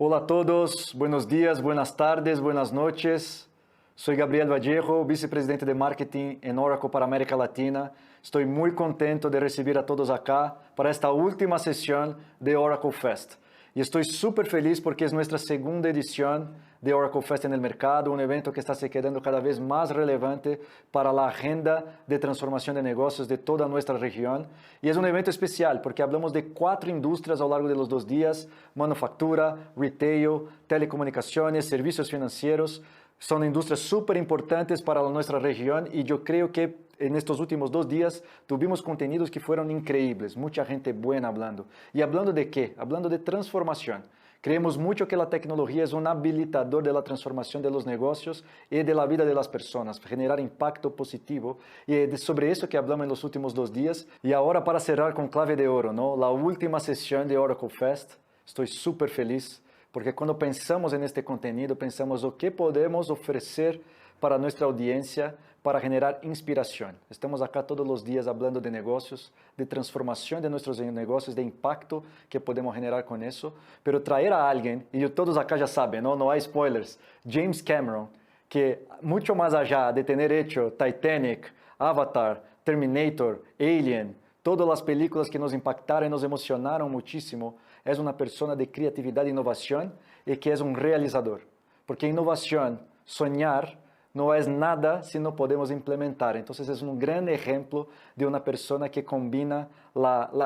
Hola a todos, buenos días, buenas tardes, buenas noches. Soy Gabriel Vallejo, vicepresidente de marketing en Oracle para América Latina. Estoy muy contento de recibir a todos acá para esta última sesión de Oraclefest. Y estoy súper feliz porque es nuestra segunda edición de Oraclefest en el mercado, un evento que está se quedando cada vez más relevante para la agenda de transformación de negocios de toda nuestra región. Y es un evento especial porque hablamos de 4 industrias a lo largo de los 2 días: manufactura, retail, telecomunicaciones, servicios financieros. Son industrias súper importantes para nuestra región y yo creo que en estos últimos 2 días tuvimos contenidos que fueron increíbles, mucha gente buena hablando. ¿Y hablando de qué? Hablando de transformación. Creemos mucho que la tecnología es un habilitador de la transformación de los negocios y de la vida de las personas, generar impacto positivo. Y es sobre eso que hablamos en los últimos 2 días. Y ahora para cerrar con clave de oro, ¿no? La última sesión de Oraclefest. Estoy súper feliz porque cuando pensamos en este contenido, pensamos o qué podemos ofrecer para nuestra audiencia para generar inspiración. Estamos acá todos los días hablando de negocios, de transformación de nuestros negocios, de impacto que podemos generar con eso, pero traer a alguien, y todos acá ya saben, no hay spoilers, James Cameron, que mucho más allá de tener hecho Titanic, Avatar, Terminator, Alien, todas las películas que nos impactaron y nos emocionaron muchísimo, es una persona de creatividad e innovación y que es un realizador. Porque innovación, soñar, no es nada si no podemos implementar. Entonces es un gran ejemplo de una persona que combina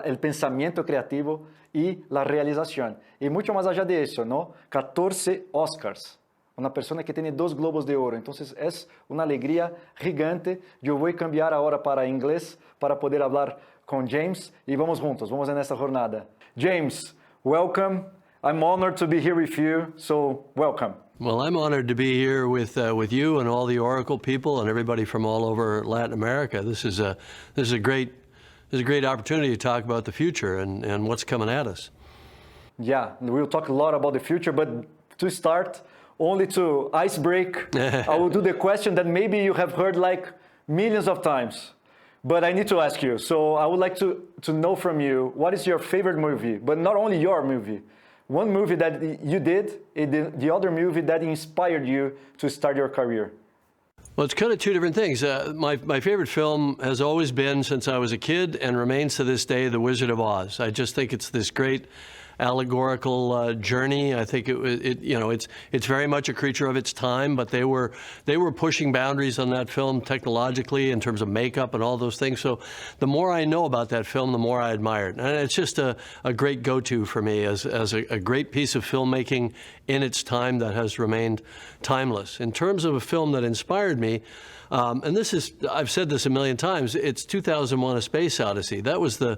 el pensamiento creativo y la realización. Y mucho más allá de eso, ¿no? 14 Oscars. Una persona que tiene 2 globos de oro. Entonces es una alegría gigante. Yo voy a cambiar ahora para inglés para poder hablar con James y vamos juntos, vamos en esta jornada. James, welcome. I'm honored to be here with you, so welcome. Well, I'm honored to be here with you and all the Oracle people and everybody from all over Latin America. This is a great opportunity to talk about the future and what's coming at us. Yeah, we'll talk a lot about the future, but to start, only to ice break, I will do the question that maybe you have heard like millions of times, but I need to ask you. So I would like to know from you, what is your favorite movie? But not only your movie. One movie that you did, and the other movie that inspired you to start your career. Well, it's kind of 2 different things. My favorite film has always been, since I was a kid, and remains to this day, The Wizard of Oz. I just think it's this great allegorical journey. I think it's very much a creature of its time, but they were pushing boundaries on that film technologically in terms of makeup and all those things. So the more I know about that film, the more I admire it. And it's just a great go-to for me as a great piece of filmmaking in its time that has remained timeless. In terms of a film that inspired me, and I've said this a million times, it's 2001: A Space Odyssey. That was the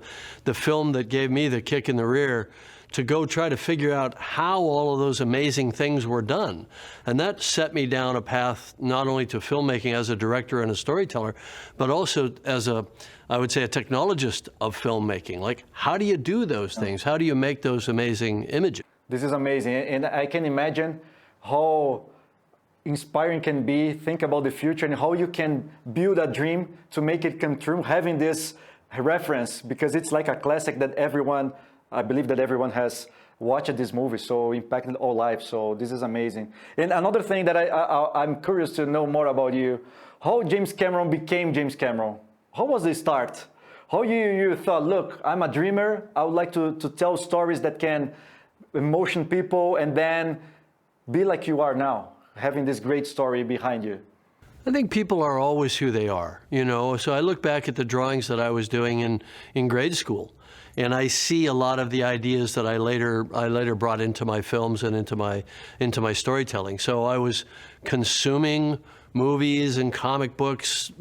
film that gave me the kick in the rear to go try to figure out how all of those amazing things were done. And that set me down a path not only to filmmaking as a director and a storyteller, but also as I would say, a technologist of filmmaking. Like, how do you do those things? How do you make those amazing images? This is amazing. And I can imagine how inspiring can be, think about the future and how you can build a dream to make it come true, having this reference, because it's like a classic that I believe that everyone has watched this movie, so impacted all lives. So this is amazing. And another thing that I'm curious to know more about you, how James Cameron became James Cameron. How was the start? How you thought, look, I'm a dreamer, I would like to tell stories that can emotion people and then be like you are now, having this great story behind you. I think people are always who they are, So I look back at the drawings that I was doing in grade school, and I see a lot of the ideas that I later brought into my films and into my storytelling. So I was consuming movies and comic books,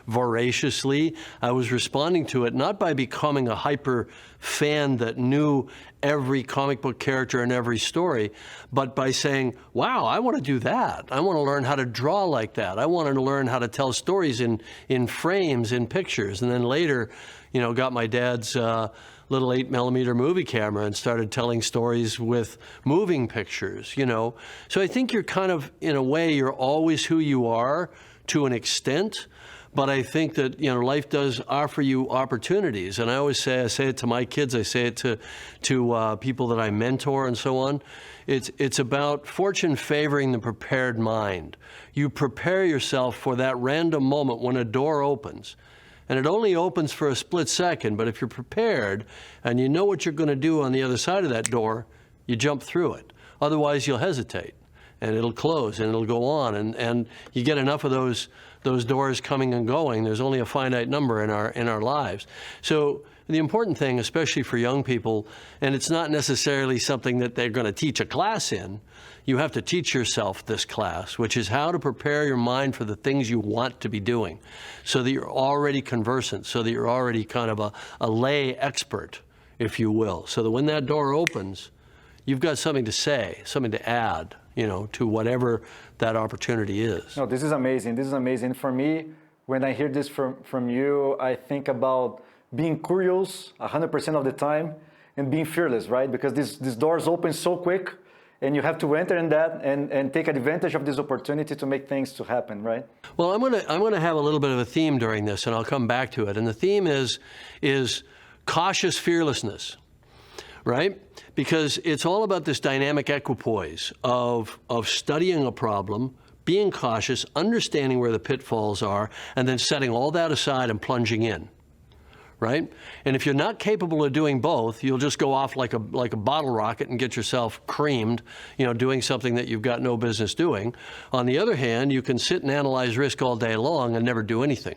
voraciously. I was responding to it not by becoming a hyper fan that knew every comic book character and every story, but by saying, wow, I want to do that. I want to learn how to draw like that. I want to learn how to tell stories in frames, in pictures. And then later, got my dad's little 8mm movie camera and started telling stories with moving pictures, So I think you're kind of, in a way, you're always who you are to an extent, But I think that, you know, life does offer you opportunities. And I always say, I say it to my kids, I say it to people that I mentor and so on. It's about fortune favoring the prepared mind. You prepare yourself for that random moment when a door opens. And it only opens for a split second, but if you're prepared and you know what you're going to do on the other side of that door, you jump through it. Otherwise, you'll hesitate, and it'll close, and it'll go on, and you get enough of those doors coming and going. There's only a finite number in our lives. So the important thing, especially for young people, and it's not necessarily something that they're going to teach a class in, you have to teach yourself this class, which is how to prepare your mind for the things you want to be doing so that you're already conversant, so that you're already kind of a lay expert, if you will, so that when that door opens, you've got something to say, something to add, you know, to whatever that opportunity is. No, this is amazing. This is amazing. For me, when I hear this from you, I think about being curious 100% of the time and being fearless, right? Because these doors open so quick, and you have to enter in that and take advantage of this opportunity to make things to happen, right? Well, I'm gonna have a little bit of a theme during this, and I'll come back to it. And the theme is cautious fearlessness, right? Because it's all about this dynamic equipoise of studying a problem, being cautious, understanding where the pitfalls are, and then setting all that aside and plunging in. Right? And if you're not capable of doing both, you'll just go off like a bottle rocket and get yourself creamed, you know, doing something that you've got no business doing. On the other hand, you can sit and analyze risk all day long and never do anything.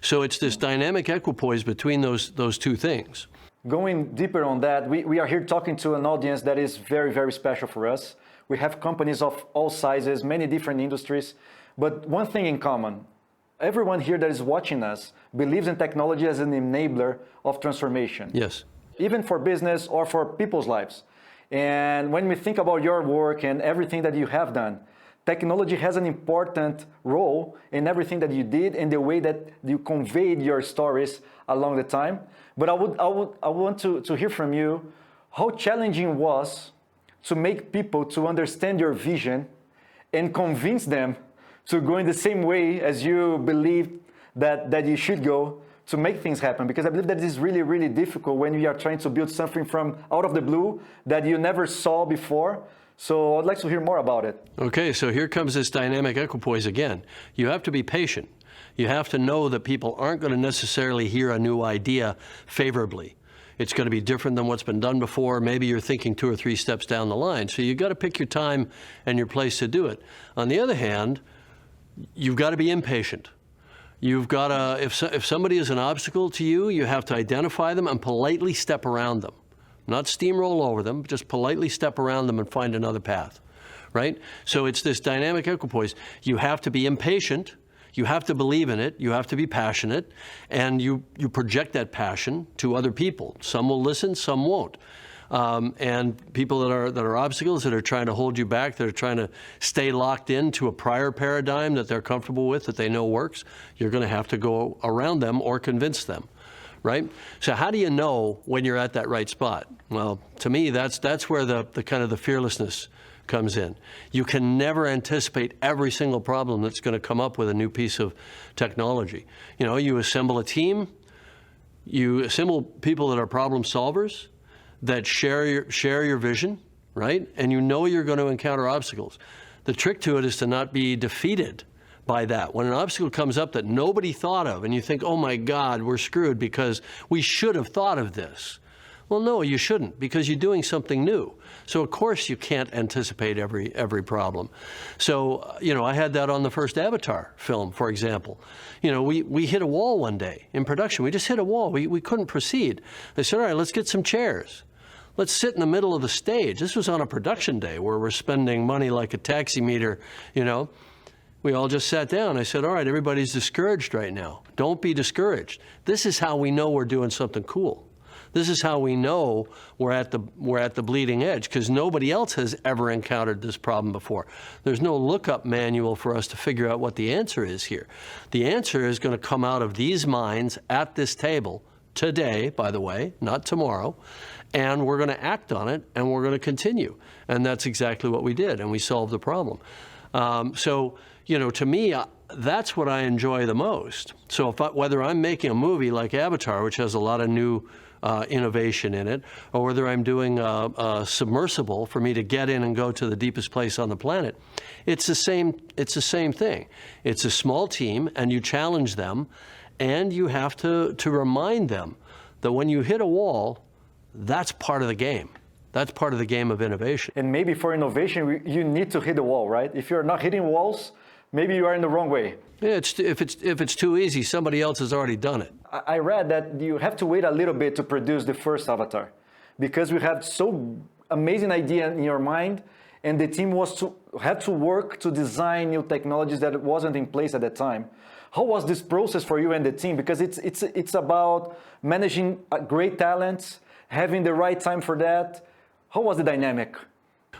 So it's this dynamic equipoise between those two things. Going deeper on that, we are here talking to an audience that is very, very special for us. We have companies of all sizes, many different industries, but one thing in common. Everyone here that is watching us believes in technology as an enabler of transformation. Yes. Even for business or for people's lives. And when we think about your work and everything that you have done, technology has an important role in everything that you did and the way that you conveyed your stories along the time. But I want to hear from you how challenging it was to make people to understand your vision and convince them to go in the same way as you believe that you should go to make things happen. Because I believe that this is really, really difficult when you are trying to build something from out of the blue that you never saw before. So I'd like to hear more about it. Okay, so here comes this dynamic equipoise again. You have to be patient. You have to know that people aren't going to necessarily hear a new idea favorably. It's going to be different than what's been done before. Maybe you're thinking 2 or 3 steps down the line. So you've got to pick your time and your place to do it. On the other hand, you've got to be impatient. You've got to, if somebody is an obstacle to you, you have to identify them and politely step around them. Not steamroll over them, just politely step around them and find another path, right? So it's this dynamic equipoise. You have to be impatient, you have to believe in it, you have to be passionate, and you project that passion to other people. Some will listen, some won't. And people that are obstacles, that are trying to hold you back, that are trying to stay locked into a prior paradigm that they're comfortable with, that they know works, you're going to have to go around them or convince them, right? So how do you know when you're at that right spot? Well, to me, that's where the kind of the fearlessness comes in. You can never anticipate every single problem that's going to come up with a new piece of technology. You know, you assemble a team, you assemble people that are problem solvers, that share your vision, right? And you know you're going to encounter obstacles. The trick to it is to not be defeated by that. When an obstacle comes up that nobody thought of and you think, oh my God, we're screwed because we should have thought of this. Well, no, you shouldn't, because you're doing something new. So of course you can't anticipate every problem. So, you know, I had that on the first Avatar film, for example. You know, we hit a wall one day in production. We just hit a wall. We couldn't proceed. They said, all right, let's get some chairs. Let's sit in the middle of the stage. This was on a production day where we're spending money like a taxi meter, you know. We all just sat down. I said, all right, everybody's discouraged right now. Don't be discouraged. This is how we know we're doing something cool. This is how we know we're at the bleeding edge, because nobody else has ever encountered this problem before. There's no lookup manual for us to figure out what the answer is here. The answer is going to come out of these minds at this table today, by the way, not tomorrow, and we're going to act on it, and we're going to continue. And that's exactly what we did, and we solved the problem. So, you know, to me, that's what I enjoy the most. So whether I'm making a movie like Avatar, which has a lot of new innovation in it, or whether I'm doing a submersible for me to get in and go to the deepest place on the planet, it's the same thing. It's a small team, and you challenge them, and you have to remind them that when you hit a wall, that's part of the game. That's part of the game of innovation. And maybe for innovation, you need to hit the wall, right? If you're not hitting walls, maybe you are in the wrong way. Yeah, if it's too easy, somebody else has already done it. I read that you have to wait a little bit to produce the first Avatar, because you have so amazing idea in your mind, and the team had to work to design new technologies that wasn't in place at that time. How was this process for you and the team? Because it's about managing great talents, having the right time for that. How was the dynamic?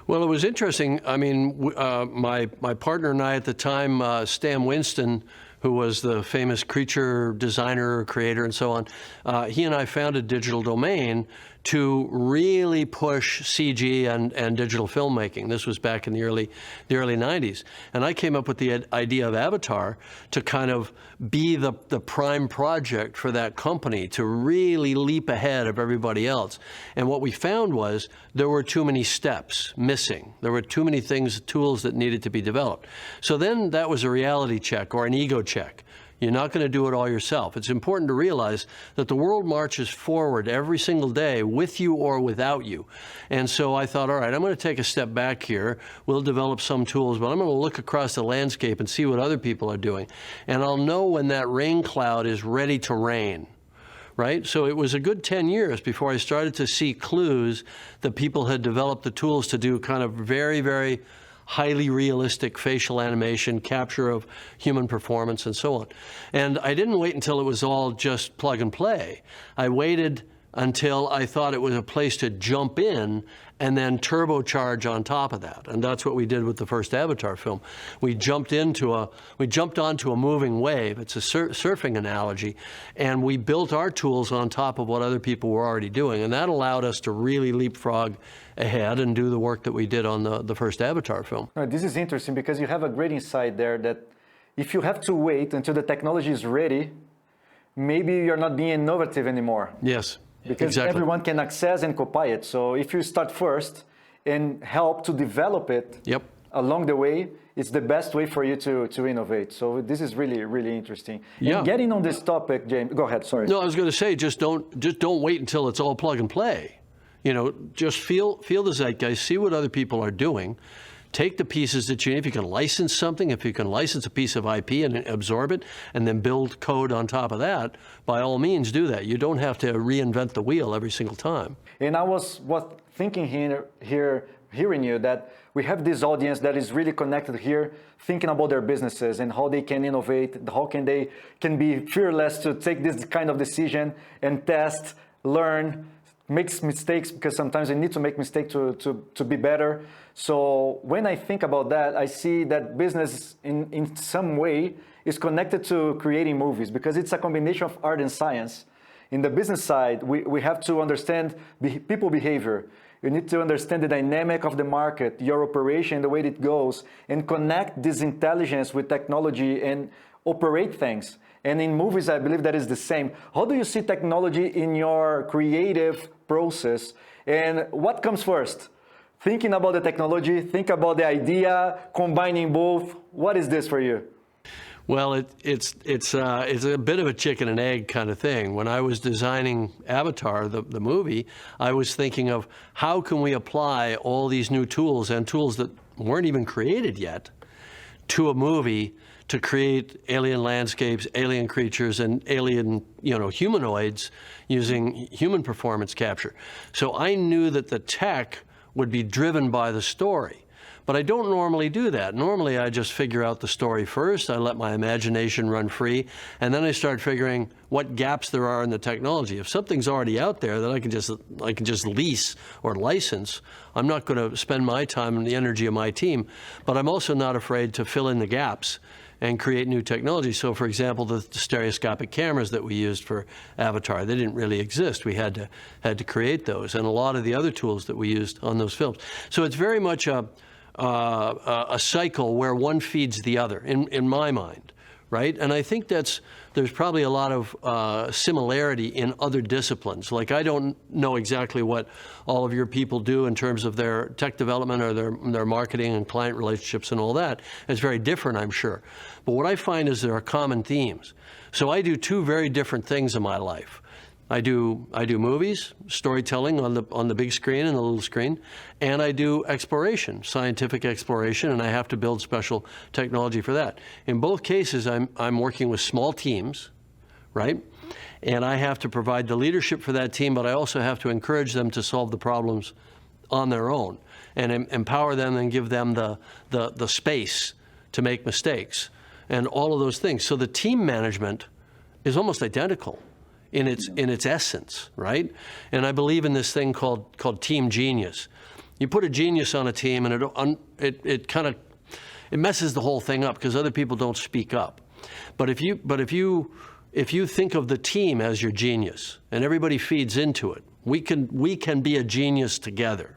Well, it was interesting. I mean, my partner and I at the time, Stan Winston, who was the famous creature designer, creator, and so on, he and I founded Digital Domain to really push CG and digital filmmaking. This was back in the early 90s. And I came up with the idea of Avatar to kind of be the prime project for that company, to really leap ahead of everybody else. And what we found was there were too many steps missing. There were too many tools that needed to be developed. So then that was a reality check or an ego check. You're not going to do it all yourself. It's important to realize that the world marches forward every single day with you or without you. And so I thought, all right, I'm going to take a step back here. We'll develop some tools, but I'm going to look across the landscape and see what other people are doing. And I'll know when that rain cloud is ready to rain. Right? So it was a good 10 years before I started to see clues that people had developed the tools to do kind of very, very highly realistic facial animation, capture of human performance, and so on. And I didn't wait until it was all just plug and play. I waited until I thought it was a place to jump in and then turbocharge on top of that. And that's what we did with the first Avatar film. We jumped onto a moving wave. It's a surfing analogy. And we built our tools on top of what other people were already doing. And that allowed us to really leapfrog ahead and do the work that we did on the first Avatar film. This is interesting because you have a great insight there that if you have to wait until the technology is ready, maybe you're not being innovative anymore. Yes. Because exactly. Everyone can access and copy it. So if you start first and help to develop it along the way, it's the best way for you to innovate. So this is really, really interesting. Yeah. And getting on this topic, James, go ahead, sorry. No, I was going to say, just don't wait until it's all plug and play. You know, just feel the zeitgeist, see what other people are doing. Take the pieces that you need. If you can license something, if you can license a piece of IP and absorb it and then build code on top of that, by all means do that. You don't have to reinvent the wheel every single time. And I was thinking hearing you that we have this audience that is really connected here, thinking about their businesses and how they can innovate, how they can be fearless to take this kind of decision and test, learn, makes mistakes, because sometimes you need to make mistakes to be better. So when I think about that, I see that business in some way is connected to creating movies, because it's a combination of art and science. In the business side, we have to understand people behavior. You need to understand the dynamic of the market, your operation, the way it goes, and connect this intelligence with technology and operate things. And in movies, I believe that is the same. How do you see technology in your creative process? And what comes first? Thinking about the technology, think about the idea, combining both. What is this for you? Well, it's a bit of a chicken and egg kind of thing. When I was designing Avatar, the movie, I was thinking of how can we apply all these new tools and tools that weren't even created yet to a movie to create alien landscapes, alien creatures, and alien, humanoids using human performance capture. So I knew that the tech would be driven by the story. But I don't normally do that. Normally, I just figure out the story first. I let my imagination run free, and then I start figuring what gaps there are in the technology. If something's already out there that I can just lease or license, I'm not going to spend my time and the energy of my team. But I'm also not afraid to fill in the gaps and create new technology. So, for example, the stereoscopic cameras that we used for Avatar, they didn't really exist. We had to create those, and a lot of the other tools that we used on those films. So it's very much a cycle where one feeds the other, in my mind. right? And I think there's probably a lot of similarity in other disciplines. Like, I don't know exactly what all of your people do in terms of their tech development or their marketing and client relationships and all that. It's very different, I'm sure. But what I find is there are common themes. So I do two very different things in my life. I do movies, storytelling on the big screen and the little screen, and I do exploration, scientific exploration, and I have to build special technology for that. In both cases, I'm working with small teams, right? And I have to provide the leadership for that team, but I also have to encourage them to solve the problems on their own and empower them and give them the space to make mistakes and all of those things. So the team management is almost identical in its essence, right? And I believe in this thing called team genius. You put a genius on a team, and it kind of messes the whole thing up because other people don't speak up. But if you think of the team as your genius and everybody feeds into it, we can be a genius together.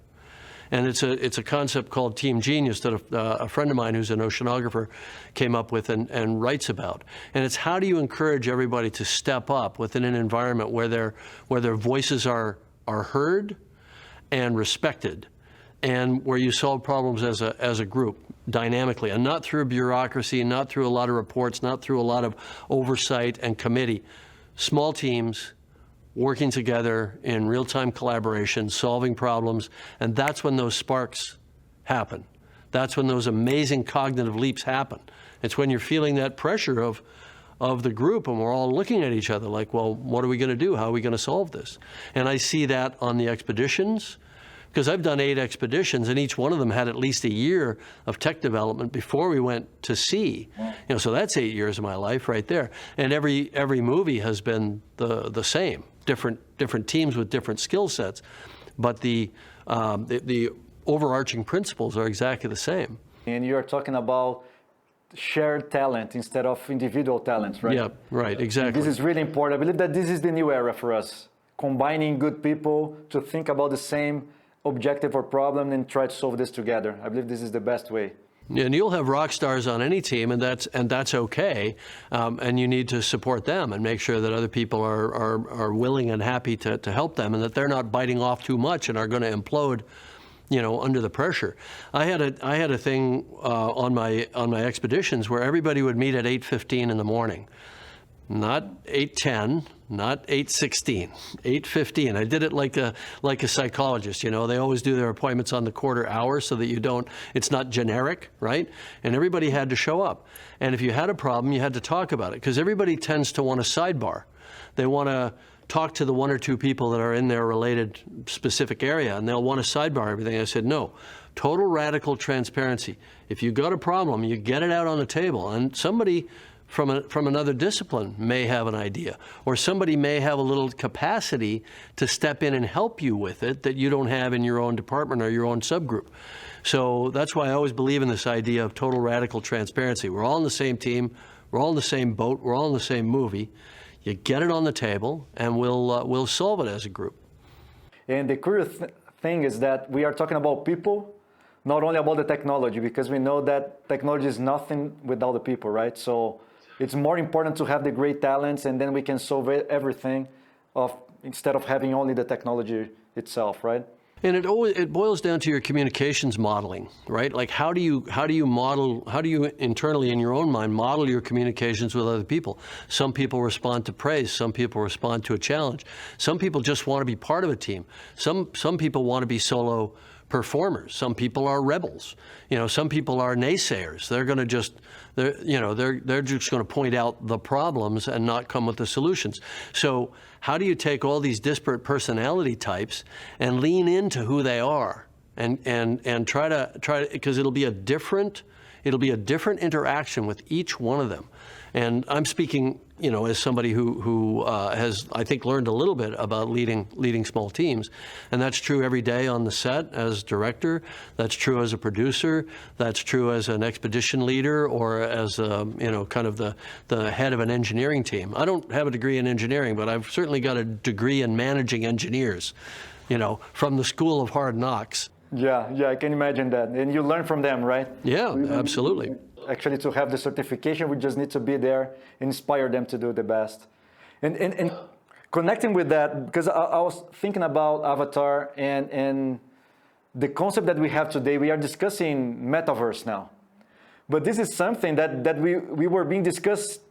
And it's a concept called team genius that a friend of mine who's an oceanographer came up with and writes about. And it's how do you encourage everybody to step up within an environment where their voices are heard and respected, and where you solve problems as a group dynamically, and not through bureaucracy, not through a lot of reports, not through a lot of oversight and committee. Small teams working together in real-time collaboration, solving problems, and that's when those sparks happen. That's when those amazing cognitive leaps happen. It's when you're feeling that pressure of the group, and we're all looking at each other like, well, what are we going to do? How are we going to solve this? And I see that on the expeditions, because I've done 8 expeditions, and each one of them had at least a year of tech development before we went to sea. Wow. So that's 8 years of my life right there. And every movie has been the same. Different teams with different skill sets, but the overarching principles are exactly the same. And you're talking about shared talent instead of individual talents, right? Yeah, right, exactly. This is really important. I believe that this is the new era for us, combining good people to think about the same objective or problem and try to solve this together. I believe this is the best way. And you'll have rock stars on any team, and that's okay. And you need to support them and make sure that other people are willing and happy to help them, and that they're not biting off too much and are going to implode, under the pressure. I had a thing on my expeditions where everybody would meet at 8:15 in the morning, not 8:10. Not 8:16, 8:15. I did it like a psychologist. They always do their appointments on the quarter hour so that it's not generic, right? And everybody had to show up. And if you had a problem, you had to talk about it, because everybody tends to want a sidebar. They want to talk to the 1 or 2 people that are in their related specific area, and they'll want to sidebar everything. I said, no, total radical transparency. If you got a problem, you get it out on the table, and somebody from another discipline may have an idea, or somebody may have a little capacity to step in and help you with it that you don't have in your own department or your own subgroup. So that's why I always believe in this idea of total radical transparency. We're all in the same team, we're all in the same boat, we're all in the same movie. You get it on the table, and we'll solve it as a group. And the curious thing is that we are talking about people, not only about the technology, because we know that technology is nothing without the people, right? So it's more important to have the great talents, and then we can solve everything instead of having only the technology itself, right? And it boils down to your communications modeling, right? Like, how do you internally in your own mind model your communications with other people? Some people respond to praise, some people respond to a challenge. Some people just want to be part of a team. Some people want to be solo performers. Some people are rebels. Some people are naysayers. They're going to they're just going to point out the problems and not come with the solutions. So how do you take all these disparate personality types and lean into who they are and try to, because it'll be a different interaction with each one of them. And I'm speaking, as somebody who has, I think, learned a little bit about leading small teams. And that's true every day on the set as director. That's true as a producer. That's true as an expedition leader, or as kind of the head of an engineering team. I don't have a degree in engineering, but I've certainly got a degree in managing engineers, from the School of Hard Knocks. Yeah, I can imagine that. And you learn from them, right? Yeah, absolutely. actually to have the certification. We just need to be there, inspire them to do the best. And connecting with that, because I was thinking about Avatar and the concept that we have today. We are discussing metaverse now. But this is something that we were being discussed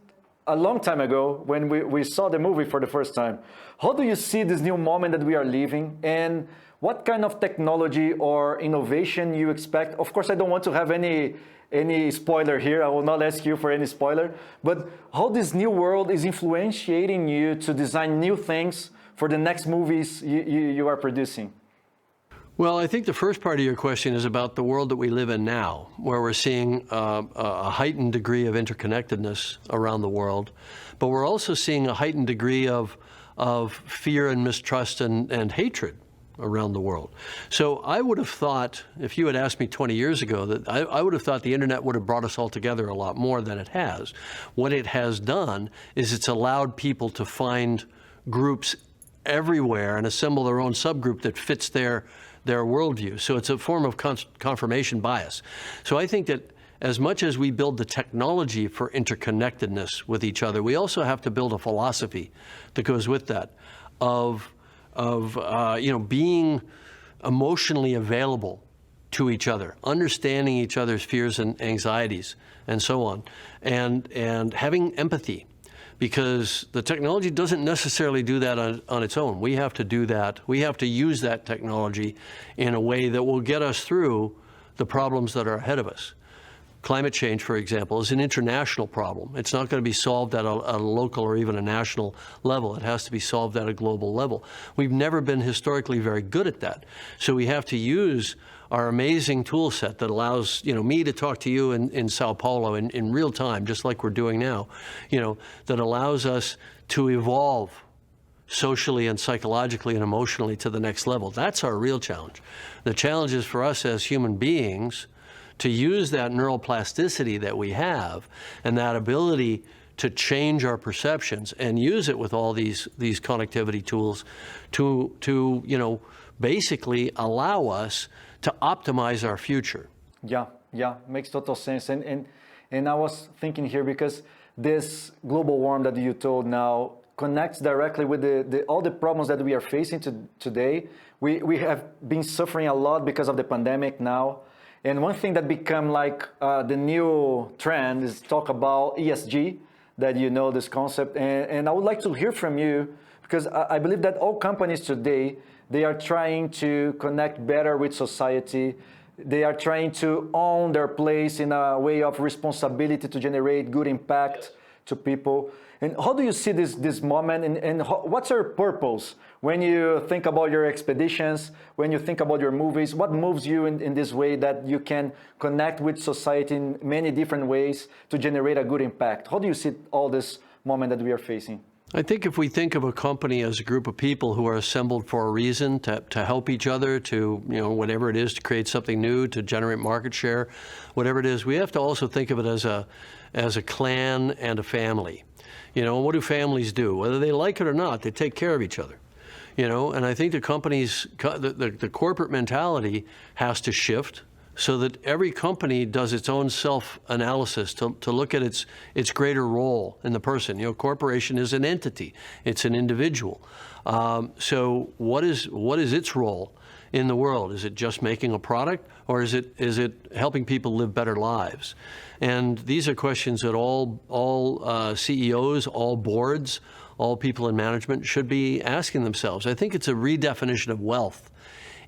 a long time ago when we saw the movie for the first time. How do you see this new moment that we are living, and what kind of technology or innovation you expect? Of course, I don't want to have any spoiler here. I will not ask you for any spoiler, but how this new world is influencing you to design new things for the next movies you are producing? Well, I think the first part of your question is about the world that we live in now, where we're seeing a heightened degree of interconnectedness around the world, but we're also seeing a heightened degree of fear and mistrust and hatred around the world. So I would have thought, if you had asked me 20 years ago, that I would have thought the internet would have brought us all together a lot more than it has. What it has done is it's allowed people to find groups everywhere and assemble their own subgroup that fits their worldview. So it's a form of confirmation bias. So I think that as much as we build the technology for interconnectedness with each other, we also have to build a philosophy that goes with that of being emotionally available to each other, understanding each other's fears and anxieties, and so on, and having empathy. Because the technology doesn't necessarily do that on its own. We have to do that. We have to use that technology in a way that will get us through the problems that are ahead of us. Climate change, for example, is an international problem. It's not going to be solved at a local or even a national level. It has to be solved at a global level. We've never been historically very good at that. So we have to use our amazing tool set that allows me to talk to you in Sao Paulo in real time, just like we're doing now, that allows us to evolve socially and psychologically and emotionally to the next level. That's our real challenge. The challenge is for us as human beings to use that neuroplasticity that we have and that ability to change our perceptions and use it with all these connectivity tools to basically allow us to optimize our future. Yeah, makes total sense. And I was thinking here, because this global warming that you told now connects directly with all the problems that we are facing today. We have been suffering a lot because of the pandemic now. And one thing that become like the new trend is talk about ESG, that this concept. And I would like to hear from you, because I believe that all companies today, they are trying to connect better with society. They are trying to own their place in a way of responsibility to generate good impact to people. And how do you see this moment, and what's your purpose when you think about your expeditions, when you think about your movies? What moves you in this way that you can connect with society in many different ways to generate a good impact? How do you see all this moment that we are facing? I think if we think of a company as a group of people who are assembled for a reason, to help each other, to, whatever it is, to create something new, to generate market share, whatever it is, we have to also think of it as a clan and a family. What do families do? Whether they like it or not, they take care of each other. And I think the company's, the corporate mentality has to shift so that every company does its own self-analysis to look at its greater role in the person. Corporation is an entity. It's an individual. So what is its role in the world? Is it just making a product, or is it helping people live better lives? And these are questions that all CEOs, all boards, all people in management should be asking themselves. I think it's a redefinition of wealth,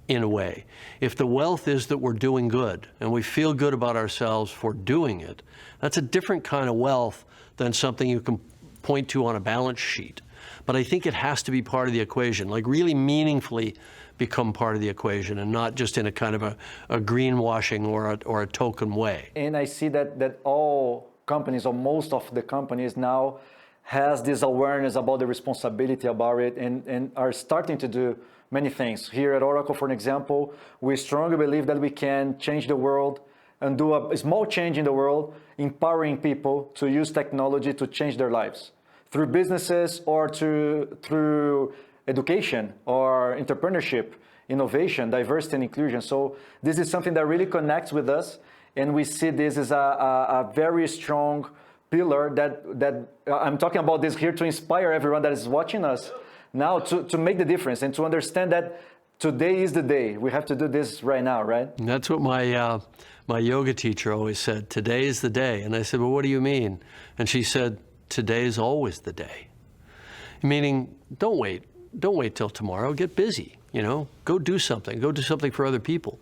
in a way. If the wealth is that we're doing good and we feel good about ourselves for doing it, that's a different kind of wealth than something you can point to on a balance sheet. But I think it has to be part of the equation, like really meaningfully become part of the equation, and not just in a kind of a greenwashing or a token way. And I see that all companies, or most of the companies now, has this awareness about the responsibility about it, and are starting to do many things. Here at Oracle, for an example, we strongly believe that we can change the world and do a small change in the world, empowering people to use technology to change their lives through businesses, or through education or entrepreneurship, innovation, diversity and inclusion. So this is something that really connects with us. and we see this as a very strong pillar that I'm talking about this here to inspire everyone that is watching us now to make the difference and to understand that today is the day. We have to do this right now, right? And that's what my yoga teacher always said, today is the day. And I said, well, what do you mean? And she said, today is always the day. Meaning, don't wait till tomorrow, get busy, go do something for other people.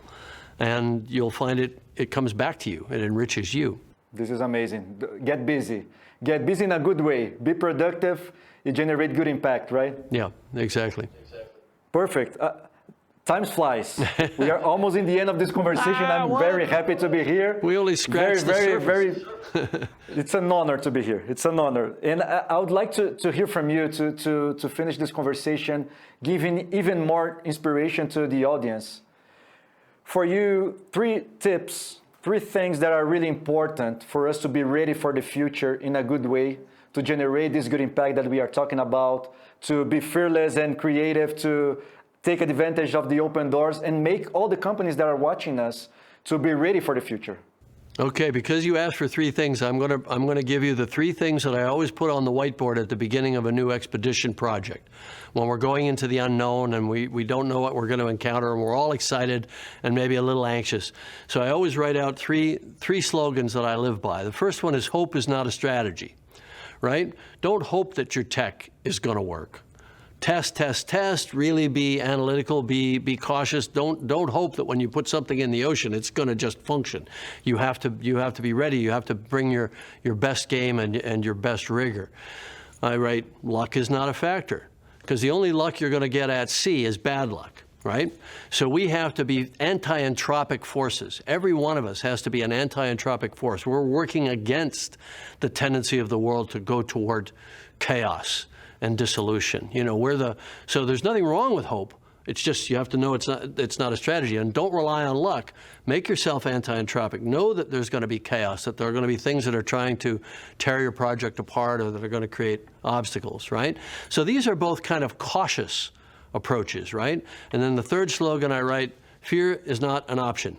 And you'll find it comes back to you, it enriches you. This is amazing. Get busy in a good way, be productive, you generate good impact, right? Yeah, exactly. Perfect. Time flies. We are almost in the end of this conversation. I'm very happy to be here. We only scratched the surface. It's an honor to be here. It's an honor. And I would like to hear from you to finish this conversation, giving even more inspiration to the audience. For you, 3 tips, 3 things that are really important for us to be ready for the future in a good way, to generate this good impact that we are talking about, to be fearless and creative, to take advantage of the open doors and make all the companies that are watching us to be ready for the future. Okay, because you asked for 3 things, I'm going to give you the 3 things that I always put on the whiteboard at the beginning of a new expedition project. When we're going into the unknown and we don't know what we're going to encounter and we're all excited and maybe a little anxious. So I always write out three slogans that I live by. The first one is hope is not a strategy, right? Don't hope that your tech is going to work. Test, really be analytical, be cautious. Don't hope that when you put something in the ocean, it's going to just function. You have to be ready. You have to bring your best game and your best rigor. I write, luck is not a factor, because the only luck you're going to get at sea is bad luck, right? So we have to be anti-entropic forces. Every one of us has to be an anti-entropic force. We're working against the tendency of the world to go toward chaos and dissolution. So there's nothing wrong with hope. It's just you have to know it's not a strategy. And don't rely on luck. Make yourself anti-entropic. Know that there's going to be chaos, that there are going to be things that are trying to tear your project apart or that are going to create obstacles, right? So these are both kind of cautious approaches, right? And then the third slogan I write, fear is not an option.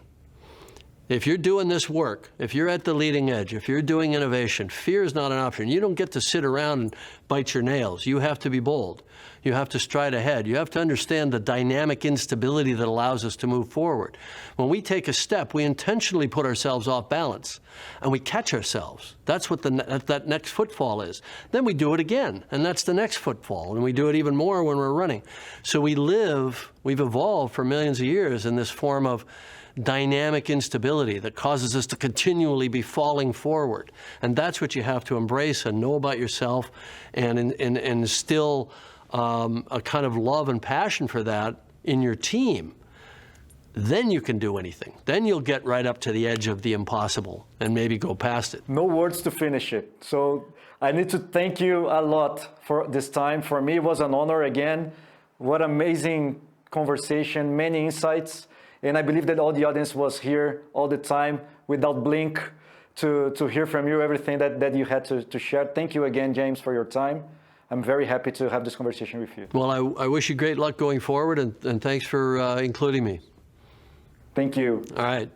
If you're doing this work, if you're at the leading edge, if you're doing innovation, fear is not an option. You don't get to sit around and bite your nails. You have to be bold. You have to stride ahead. You have to understand the dynamic instability that allows us to move forward. When we take a step, we intentionally put ourselves off balance, and we catch ourselves. That's what that next footfall is. Then we do it again, and that's the next footfall, and we do it even more when we're running. So we've evolved for millions of years in this form of dynamic instability that causes us to continually be falling forward. And that's what you have to embrace and know about yourself and instill a kind of love and passion for that in your team. Then you can do anything. Then you'll get right up to the edge of the impossible and maybe go past it. No words to finish it. So I need to thank you a lot for this time. For me, it was an honor again. What amazing conversation, many insights. And I believe that all the audience was here all the time without blink to hear from you everything that you had to share. Thank you again, James, for your time. I'm very happy to have this conversation with you. Well, I wish you great luck going forward, and thanks for including me. Thank you. All right.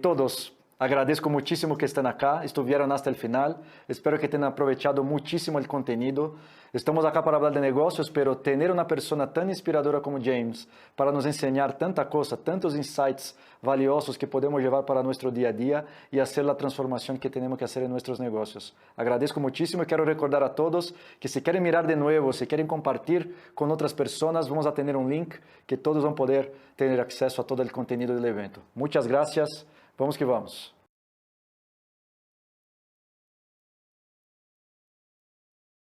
Todos, agradezco muchísimo que estén acá, estuvieron hasta el final. Espero que tengan aprovechado muchísimo el contenido. Estamos acá para hablar de negocios, pero tener una persona tan inspiradora como James para nos enseñar tanta cosa, tantos insights valiosos que podemos llevar para nuestro día a día y hacer la transformación que tenemos que hacer en nuestros negocios. Agradezco muchísimo y quiero recordar a todos que si quieren mirar de nuevo, si quieren compartir con otras personas, vamos a tener un link que todos van a poder tener acceso a todo el contenido del evento. Muchas gracias. Vamos que vamos.